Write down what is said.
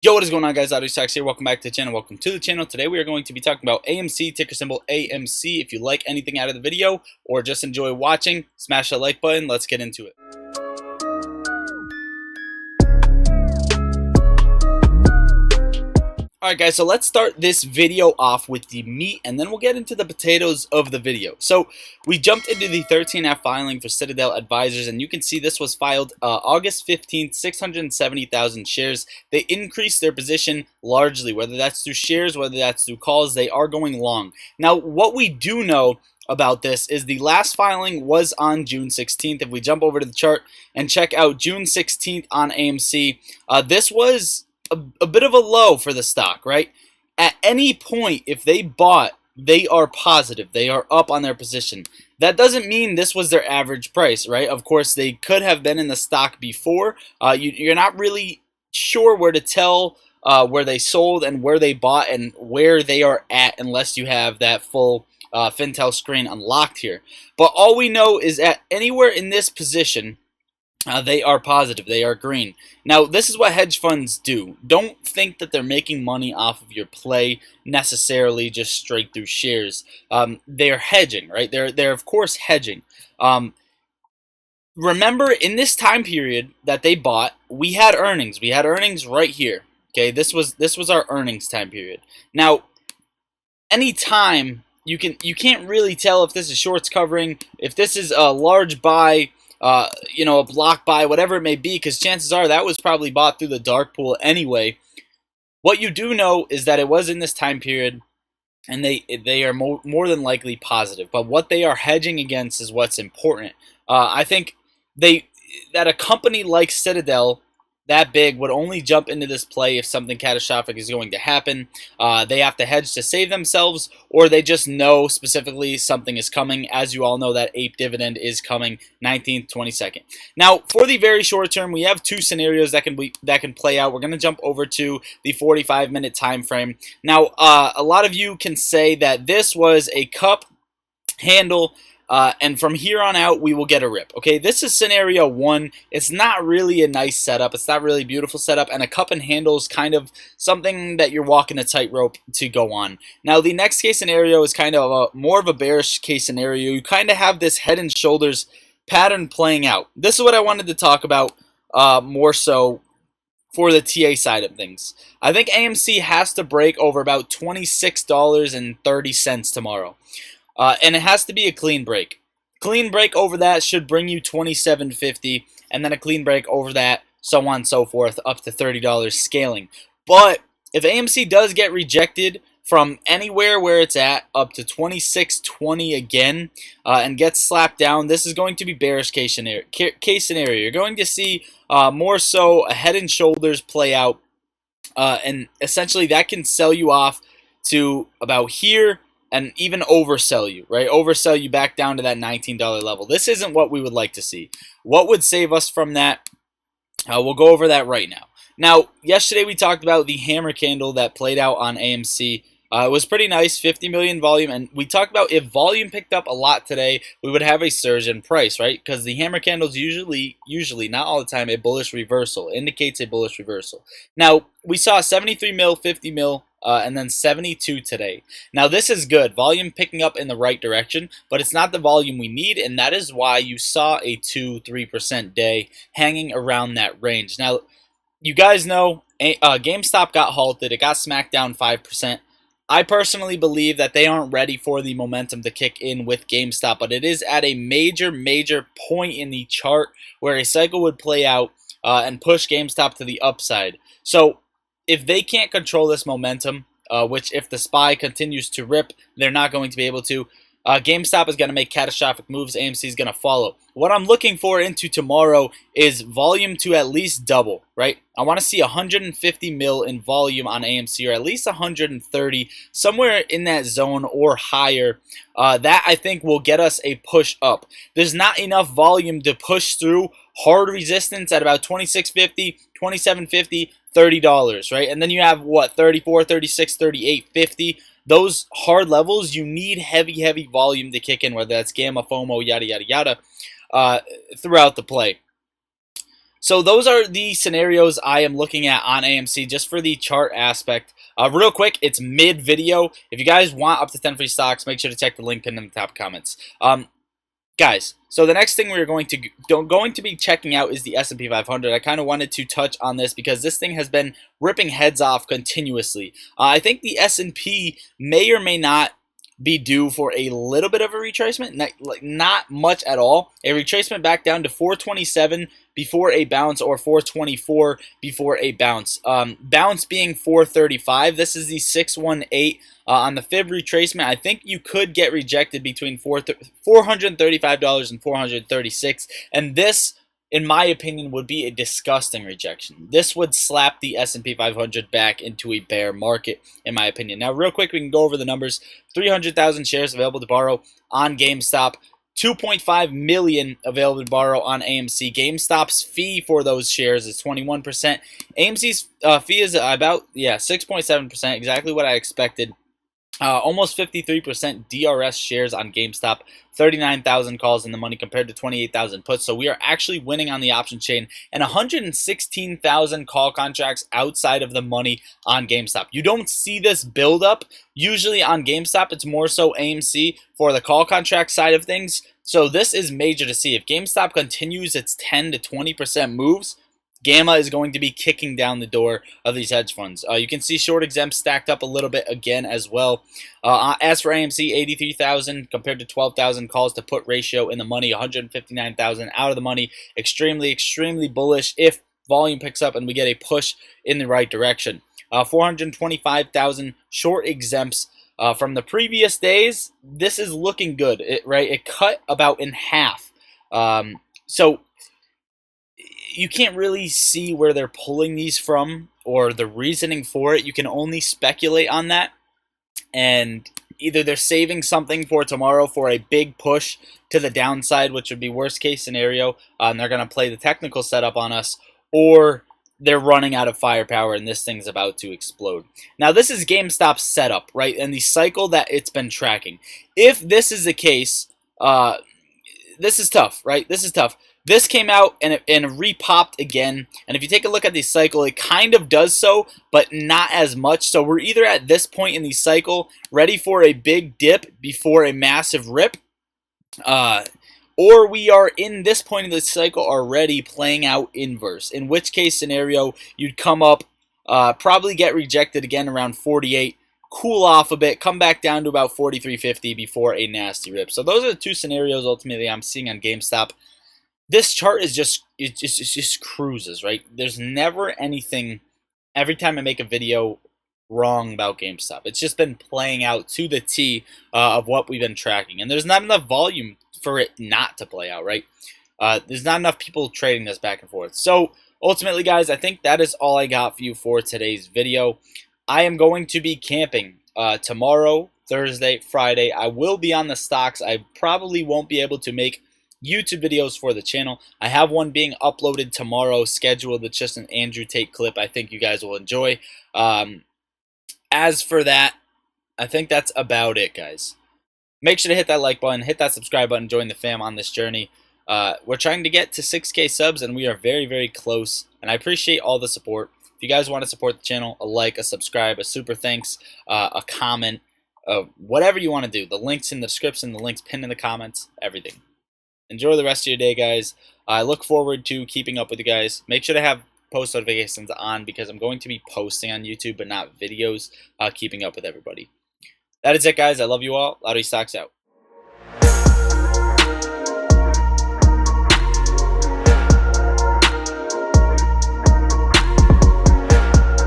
Yo, what is going on, guys? AudioStacks here. Welcome back to the channel. Welcome to the channel. Today we are going to be talking about AMC, ticker symbol AMC. If you like anything out of the video or just enjoy watching, smash that like button. Let's get into it. Alright guys, so let's start this video off with the meat and then we'll get into the potatoes of the video. So we jumped into the 13F filing for Citadel Advisors, and you can see this was filed August 15th, 670,000 shares. They increased their position largely, whether that's through shares, whether that's through calls. They are going long. Now what we do know about this is the last filing was on June 16th. If we jump over to the chart and check out June 16th on AMC, this was a bit of a low for the stock, right? At any point, if they bought, they are positive. They are up on their position. That doesn't mean this was their average price, right? Of course, they could have been in the stock before. You're not really sure where to tell where they sold and where they bought and where they are at unless you have that full Fintel screen unlocked here. But all we know is at anywhere in this position, they are positive. They are green. Now, this is what hedge funds do. Don't think that they're making money off of your play necessarily just straight through shares. They're hedging, right? They're of course hedging. Remember, in this time period that they bought, we had earnings. We had earnings right here. Okay, this was our earnings time period. Now, anytime you can't really tell if this is shorts covering, if this is a large buy, a block buy, whatever it may be, because chances are that was probably bought through the dark pool anyway. What you do know is that it was in this time period, and they are more than likely positive. But what they are hedging against is what's important. I think that a company like Citadel, that big, would only jump into this play if something catastrophic is going to happen. They have to hedge to save themselves, or they just know specifically something is coming. As you all know, that ape dividend is coming 19th, 22nd. Now, for the very short term, we have two scenarios that can play out. We're going to jump over to the 45-minute time frame. Now, a lot of you can say that this was a cup handle, and from here on out, we will get a rip. Okay, this is scenario one. It's not really a nice setup. It's not really a beautiful setup, and a cup and handle is kind of something that you're walking a tightrope to go on. Now, the next case scenario is kind of more of a bearish case scenario. You kind of have this head and shoulders pattern playing out. This is what I wanted to talk about more so for the TA side of things. I think AMC has to break over about $26.30 tomorrow. And it has to be a clean break. Clean break over that should bring you $27.50, and then a clean break over that, so on and so forth, up to $30 scaling. But if AMC does get rejected from anywhere where it's at up to $26.20 again, and gets slapped down, this is going to be bearish case scenario. You're going to see more so a head and shoulders play out, and essentially that can sell you off to about here, and even oversell you, right? Oversell you back down to that $19 level. This isn't what we would like to see. What would save us from that? We'll go over that right now. Now, yesterday we talked about the hammer candle that played out on AMC. It was pretty nice, 50 million volume, and we talked about if volume picked up a lot today, we would have a surge in price, right? Because the hammer candles usually, not all the time, a bullish reversal, indicates a bullish reversal. Now, we saw 73 mil, 50 mil, and then 72 today. Now, this is good. Volume picking up in the right direction, but it's not the volume we need, and that is why you saw a 2-3% day hanging around that range. Now, you guys know GameStop got halted. It got smacked down 5%. I personally believe that they aren't ready for the momentum to kick in with GameStop, but it is at a major point in the chart where a cycle would play out and push GameStop to the upside. So if they can't control this momentum, which if the SPY continues to rip, they're not going to be able to, GameStop is going to make catastrophic moves. AMC is going to follow. What I'm looking for into tomorrow is volume to at least double, right? I want to see 150 mil in volume on AMC, or at least 130, somewhere in that zone or higher. That, I think, will get us a push up. There's not enough volume to push through hard resistance at about $26.50, $27.50, $30, right? And then you have, what, 34, 36, 38, 50. Those hard levels, you need heavy volume to kick in, whether that's gamma, FOMO, yada, yada, yada, throughout the play. So those are the scenarios I am looking at on AMC just for the chart aspect. Real quick, it's mid-video. If you guys want up to 10 free stocks, make sure to check the link pinned in the top comments. Guys, so the next thing we're going to be checking out is the S&P 500. I kind of wanted to touch on this because this thing has been ripping heads off continuously. I think the S&P may or may not be due for a little bit of a retracement, not much at all. A retracement back down to 427 before a bounce, or 424 before a bounce. Bounce being 435. This is the 618 on the fib retracement. I think you could get rejected between $435 and $436, and this, in my opinion, would be a disgusting rejection. This would slap the S&P 500 back into a bear market, in my opinion. Now, real quick, we can go over the numbers. 300,000 shares available to borrow on GameStop. 2.5 million available to borrow on AMC. GameStop's fee for those shares is 21%. AMC's fee is about 6.7%, exactly what I expected. Almost 53% DRS shares on GameStop, 39,000 calls in the money compared to 28,000 puts. So we are actually winning on the option chain, and 116,000 call contracts outside of the money on GameStop. You don't see this build up. Usually on GameStop, it's more so AMC for the call contract side of things. So this is major to see. If GameStop continues its 10 to 20% moves, Gamma is going to be kicking down the door of these hedge funds. You can see short exempt stacked up a little bit again as well. As for AMC, 83,000 compared to 12,000 calls to put ratio in the money, 159,000 out of the money. Extremely, extremely bullish if volume picks up and we get a push in the right direction. 425,000 short exempts from the previous days. This is looking good, right? It cut about in half. So you can't really see where they're pulling these from or the reasoning for it. You can only speculate on that. And either they're saving something for tomorrow for a big push to the downside, which would be worst case scenario, and they're going to play the technical setup on us, or they're running out of firepower and this thing's about to explode. Now, this is GameStop's setup, right? And the cycle that it's been tracking. If this is the case, this is tough, right? This is tough. This came out and repopped again, and if you take a look at the cycle, it kind of does so, but not as much. So we're either at this point in the cycle ready for a big dip before a massive rip, or we are in this point of the cycle already playing out inverse, in which case scenario you'd come up, probably get rejected again around 48, cool off a bit, come back down to about 43.50 before a nasty rip. So those are the two scenarios ultimately I'm seeing on GameStop. This chart is it just cruises, right? There's never anything, every time I make a video, wrong about GameStop. It's just been playing out to the T of what we've been tracking. And there's not enough volume for it not to play out, right? There's not enough people trading this back and forth. So ultimately, guys, I think that is all I got for you for today's video. I am going to be camping tomorrow, Thursday, Friday. I will be on the stocks. I probably won't be able to make YouTube videos for the channel. I have one being uploaded tomorrow scheduled. It's just an Andrew Tate clip I think you guys will enjoy. As for that, I think that's about it, guys. Make sure to hit that like button, hit that subscribe button, join the fam on this journey. We're trying to get to 6K subs, and we are very, very close, and I appreciate all the support. If you guys want to support the channel, a like, a subscribe, a super thanks, a comment, whatever you want to do. The link's in the description, the link's pinned in the comments, everything. Enjoy the rest of your day, guys. I look forward to keeping up with you guys. Make sure to have post notifications on because I'm going to be posting on YouTube but not videos, keeping up with everybody. That is it, guys. I love you all. Lottery Stocks out.